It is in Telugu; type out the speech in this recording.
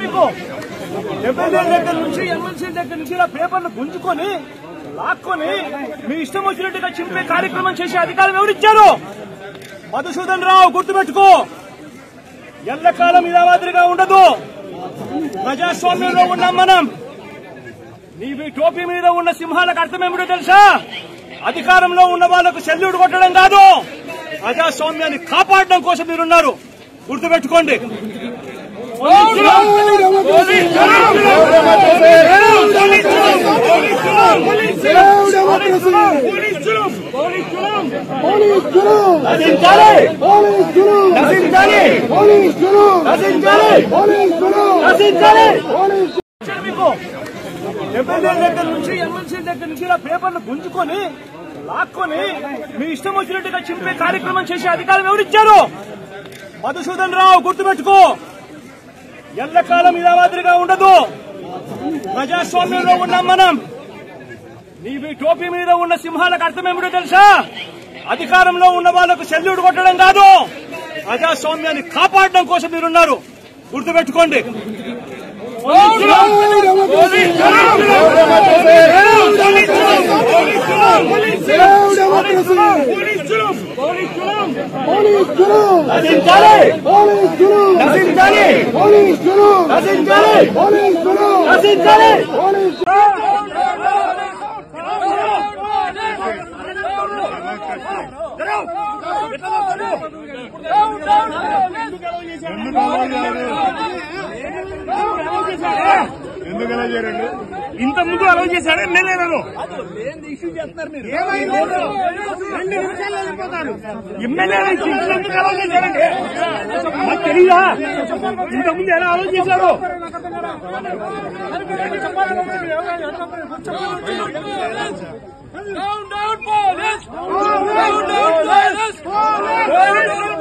మీకు ఎమ్మెల్యే దగ్గర నుంచి ఎమ్మెల్సీ దగ్గర నుంచి ఇలా పేపర్లు గుంజుకొని లాక్కొని మీ ఇష్టం వచ్చినట్టుగా చింపే కార్యక్రమం చేసే అధికారం ఎవరిచ్చారు? మధుసూదన్ రావు గుర్తుపెట్టుకో, ఎల్లకాలం ఇలా మాదిరిగా ఉండదు. ప్రజాస్వామ్యంలో ఉన్నాం మనం. నీవి టోపీ మీద ఉన్న సింహాలకు అర్థం ఏమిటో తెలుసా? అధికారంలో ఉన్న వాళ్లకు సెల్యూట్ కొట్టడం కాదు, ప్రజాస్వామ్యాన్ని కాపాడడం కోసం మీరున్నారు. గుర్తుపెట్టుకోండి. ఎమ్మెల్యే దగ్గర నుంచి ఎమ్మెల్సీ దగ్గర నుంచి ఇలా పేపర్లు గుంజుకొని లాక్కొని మీ ఇష్టం వచ్చినట్టుగా చింపే కార్యక్రమం చేసే అధికారం ఎవరిచ్చారు? మధుసూదన్ రావు గుర్తుపెట్టుకో, ఎల్లకాలం ఇలా మాదిరిగా ఉండదు. ప్రజాస్వామ్యంలో ఉన్నాం మనం. నీవి టోపీ మీద ఉన్న సింహాలకు అర్థం ఏమిటో తెలుసా? అధికారంలో ఉన్న వాళ్లకు సెల్యూట్ కొట్టడం కాదు, ప్రజాస్వామ్యాన్ని కాపాడడం కోసం మీరున్నారు. గుర్తుపెట్టుకోండి. ఇంత ముందు అలౌ చేశాడు ఎమ్మెల్యే గారు. ఎమ్మెల్యే ఎందుకు అలౌ చేశారండి? మాకు తెలీదా? ఇంత ముందు ఎలా అలౌ చేశారు? Down, down, police!